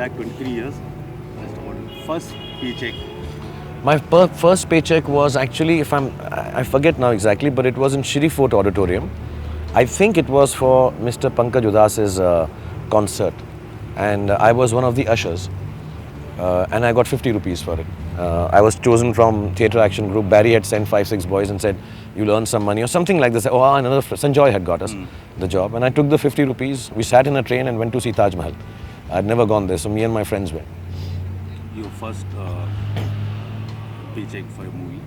back 23 years. Just about your first paycheck. My first paycheck was actually, I forget now exactly, but it was in Shri Fort Auditorium. I think it was for Mr. Pankaj Udas's concert, and I was one of the ushers, and I got 50 rupees for it. I was chosen from theatre action group. Barry had sent 5-6 boys and said, "You'll earn some money," or something like this. Oh, another Sanjoy had got us the job, and I took the 50 rupees. We sat in a train and went to see Taj Mahal. I'd never gone there, so me and my friends went. Your first paycheck for a movie?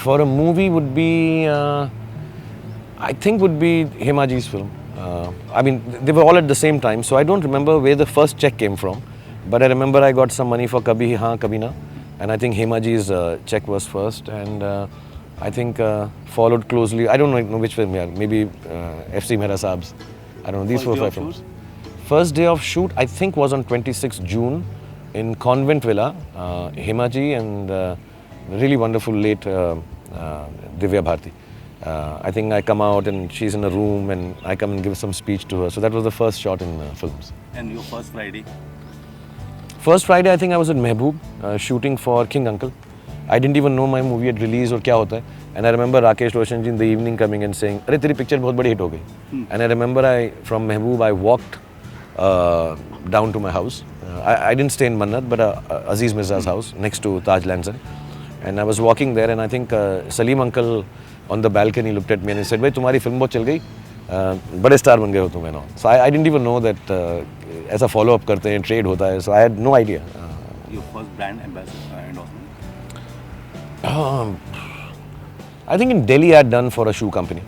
For a movie would be, I think would be Hemaji's film. I mean, they were all at the same time, so I don't remember where the first check came from. But I remember I got some money for Kabhi Haan Kabhi Na, and I think Hemaji's check was first, and I think followed closely. I don't know which film, yeah. Maybe FC Mera Saab's. I don't know, these 4 or 5 films. First day of shoot, I think, was on 26th June in Convent Villa, Hemaji and really wonderful late Divya Bharti. I think I come out and she's in a room and I come and give some speech to her. So that was the first shot in films. And your first Friday? First Friday, I think I was at Mehboob shooting for King Uncle. I didn't even know my movie had released or kya hota hai. And I remember Rakesh Roshan ji in the evening coming and saying, "Arey, teri picture bahut badi hit ho gayi." And I remember from Mehboob, I walked down to my house. I didn't stay in Mannat, but Aziz Mirza's house next to Taj Lands End. And I was walking there, and I think Salim uncle on the balcony looked at me and he said, "Bhai, तुम्हारी film बहुत चल गई, बड़े star बन गए हो तुम now." So I didn't even know that ऐसा follow up करते हैं, trade होता है. So I had no idea. Your first brand ambassador endorsement? I think in Delhi I had done for a shoe company.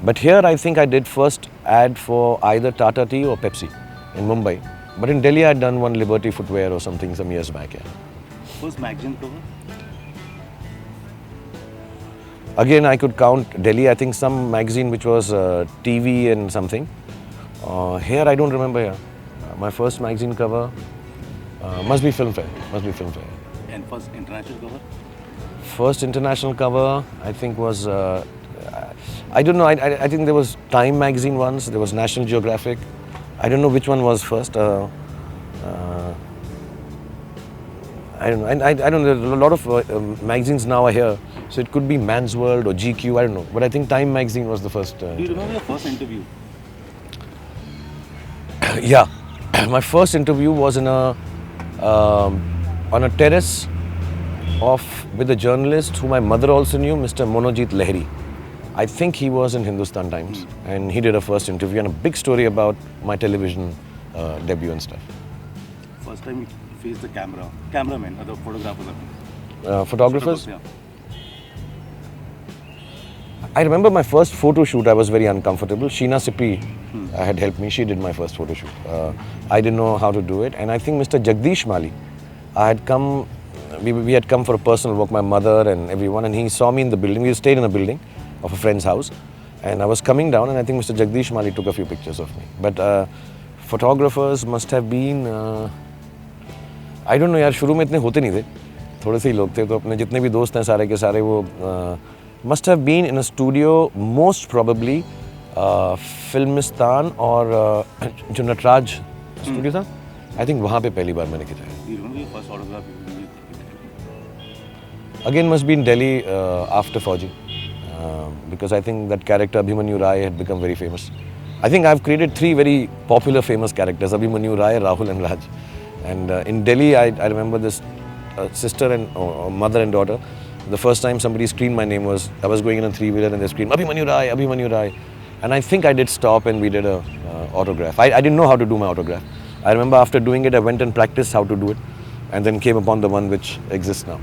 But here I think I did first ad for either Tata Tea or Pepsi in Mumbai. But in Delhi I had done one Liberty Footwear or something some years back. Yeah. First magazine cover? Again, I could count Delhi. I think some magazine which was TV and something. Here I don't remember. Yeah. My first magazine cover must be Filmfare. And first international cover? First international cover, I think was, I don't know, I think there was Time magazine once, there was National Geographic. I don't know which one was first. I don't know. I don't know, a lot of magazines now are here. So it could be Man's World or GQ, I don't know. But I think Time magazine was the first. Do you remember your first interview? Yeah. My first interview was in on a terrace with a journalist who my mother also knew, Mr. Monojit Lahiri. I think he was in Hindustan Times and he did a first interview and a big story about my television debut and stuff. First time you faced the cameraman or the photographers? Photographers? Yeah. I remember my first photo shoot, I was very uncomfortable. Sheena Sippy had helped me. She did my first photo shoot. I didn't know how to do it. And I think Mr. Jagdish Mali, we had come for a personal walk, my mother and everyone, and he saw me in the building. We stayed in a building of a friend's house. And I was coming down and I think Mr. Jagdish Mali took a few pictures of me. But photographers must have been, I don't know यार, शुरू में इतने होते नहीं थे. थोड़े से ही लोग थे, तो अपने जितने भी दोस्त हैं सारे के सारे वो must have been in a studio, most probably Filmistan और जो नटराज स्टूडियो था, I think वहाँ पे पहली बार मैंने खींचा है. Do you remember your first autograph? Again must be in Delhi after Fauji, because I think that character Abhimanyu Rai had become very famous. I think I've created 3 very popular famous characters, Abhimanyu Rai, Rahul and Raj. And in Delhi I remember this sister and mother and daughter. The first time somebody screamed my name was, I was going in a 3-wheeler and they screamed, Abhimanyu Rai, Abhimanyu Rai. And I think I did stop and we did a autograph. I didn't know how to do my autograph. I remember after doing it, I went and practiced how to do it and then came upon the one which exists now.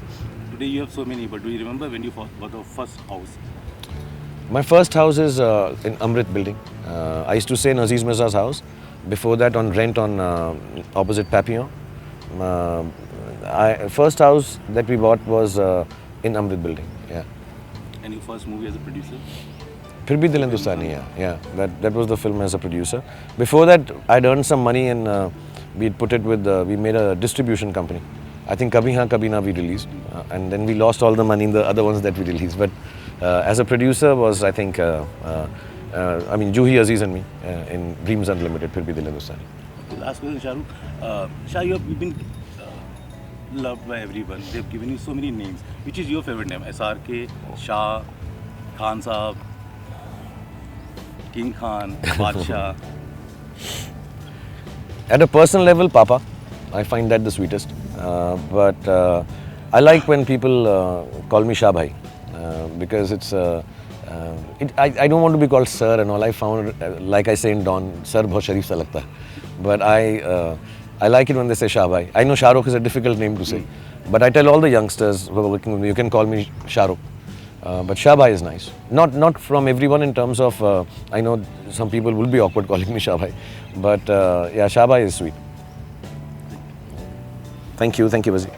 Today you have so many, but do you remember when you bought the first house? My first house is in Amrit building. I used to stay in Aziz Mirza's house. Before that on rent on opposite Papillon. First house that we bought was in Amrit building, yeah. And your first movie as a producer? Phir Bhi Dil Hindustani, yeah. That was the film as a producer. Before that, I'd earned some money and we'd put it with, we made a distribution company. I think Kabhi Haan Kabhi Na we released. And then we lost all the money in the other ones that we released. But as a producer was, I think, Juhi, Aziz and me in Dreams Unlimited, Phir Bhi Dil Hindustani. last question, Shahrukh. Shah, you have been loved by everyone. They've given you so many names. Which is your favorite name? SRK, Shah, Khan Saab, King Khan, Badshah. At a personal level, Papa. I find that the sweetest. But I like when people call me Shah Bhai because it's. I don't want to be called sir and all. I found, like I say in Don, sir bahut sharif sa lagta hai. But I like it when they say Shah Bhai. I know Shahrukh is a difficult name to say, but I tell all the youngsters who are working with me, you can call me Shahrukh. But Shah Bhai is nice. Not from everyone in terms of, I know some people will be awkward calling me Shah Bhai. But yeah, Shah Bhai is sweet. Thank you, Vajir.